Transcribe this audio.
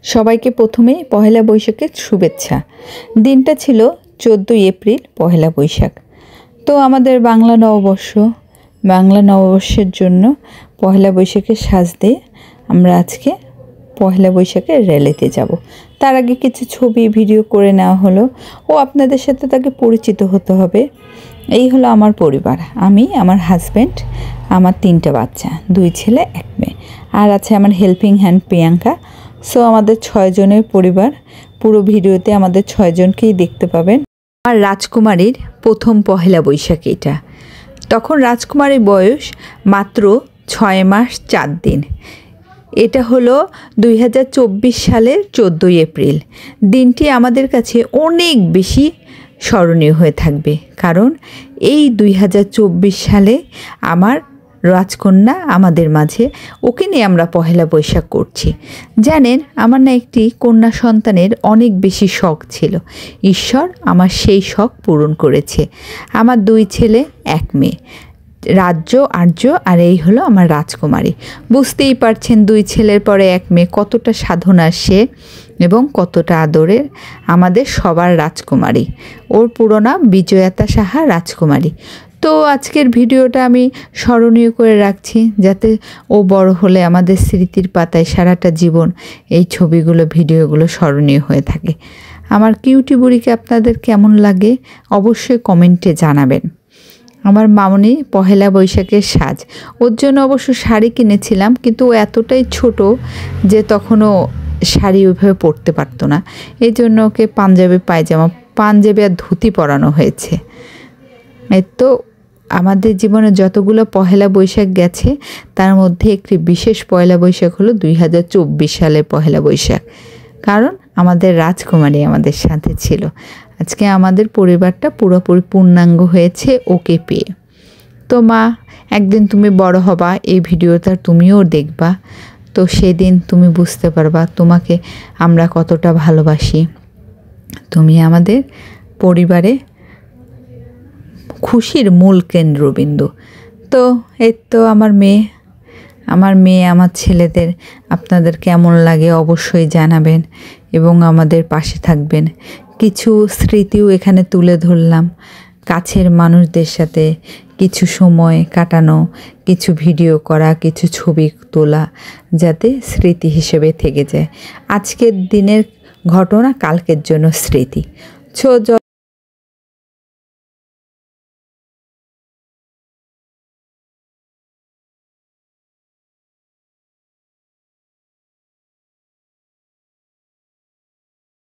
সবাইকে প্রথমে পহেলা বৈশাখের শুভেচ্ছা। দিনটা ছিল 14 এপ্রিল, পহেলা বৈশাখ। তো আমাদের বাংলা নববর্ষের জন্য পহেলা বৈশাখের সাজ দিয়ে আমরা আজকে পহেলা বৈশাখের র্যালিতে যাব। তার আগে কিছু ছবি ভিডিও করে নেওয়া হলো ও আপনাদের সাথে তাকে পরিচিত হতে হবে। এই হলো আমার পরিবার, আমি, আমার হাজব্যান্ড, আমার 3টা বাচ্চা, 2 ছেলে 1 মেয়ে, আর আছে আমার হেল্পিং হ্যান্ড প্রিয়াঙ্কা। সো আমাদের 6 জনের পরিবার। পুরো ভিডিওতে আমাদের 6 জনকেই দেখতে পাবেন। আর রাজকুমারীর প্রথম পহেলা বৈশাখ এটা। তখন রাজকুমারীর বয়স মাত্র 6 মাস 4 দিন। এটা হলো 2024 সালের 14 এপ্রিল। দিনটি আমাদের কাছে অনেক বেশি স্মরণীয় হয়ে থাকবে, কারণ এই 2024 সালে আমার রাজকন্যা আমাদের মাঝে, ওকে নিয়ে আমরা পহেলা বৈশাখ করছি। জানেন, আমার না একটি কন্যা সন্তানের অনেক বেশি শখ ছিল। ঈশ্বর আমার সেই শখ পূরণ করেছে। আমার 2 ছেলে 1 মেয়ে, রাজ্য, আর্য, আর এই হলো আমার রাজকুমারী। বুঝতেই পারছেন 2 ছেলের পরে 1 মেয়ে কতটা সাধনা সে এবং কতটা আদরের আমাদের সবার রাজকুমারী। ওর পুরো নাম বিজয়াতা সাহা রাজকুমারী। তো আজকের ভিডিওটা আমি স্মরণীয় করে রাখছি, যাতে ও বড় হলে আমাদের স্মৃতির পাতায় সারাটা জীবন এই ছবিগুলো, ভিডিওগুলো স্মরণীয় হয়ে থাকে। আমার কিউটি বুড়িকে আপনাদের কেমন লাগে অবশ্যই কমেন্টে জানাবেন। আমার মামনি পহেলা বৈশাখের সাজ, ওর জন্য অবশ্য শাড়ি কিনেছিলাম, কিন্তু ও এতটাই ছোট যে তখনও শাড়ি ওইভাবে পরতে পারতো না। এই জন্য ওকে পাঞ্জাবি আর ধুতি পরানো হয়েছে। এই তো আমাদের জীবনে যতগুলো পহেলা বৈশাখ গেছে, তার মধ্যে একটি বিশেষ পহেলা বৈশাখ হলো 2024 সালের পহেলা বৈশাখ, কারণ আমাদের রাজকুমারী আমাদের সাথে ছিল। আজকে আমাদের পরিবারটা পুরোপুরি পূর্ণাঙ্গ হয়েছে ওকে পেয়ে। তো মা, একদিন তুমি বড় হবা, এই ভিডিওটা তুমিও দেখবা, তো সেদিন তুমি বুঝতে পারবা তোমাকে আমরা কতটা ভালোবাসি। তুমি আমাদের পরিবারে খুশির মূল কেন্দ্রবিন্দু। তো এই তো আমার মেয়ে, আমার ছেলেদের আপনাদের কেমন লাগে অবশ্যই জানাবেন এবং আমাদের পাশে থাকবেন। কিছু স্মৃতিও এখানে তুলে ধরলাম, কাছের মানুষদের সাথে কিছু সময় কাটানো, কিছু ভিডিও করা, কিছু ছবি তোলা, যাতে স্মৃতি হিসেবে থেকে যায়। আজকের দিনের ঘটনা কালকের জন্য স্মৃতি।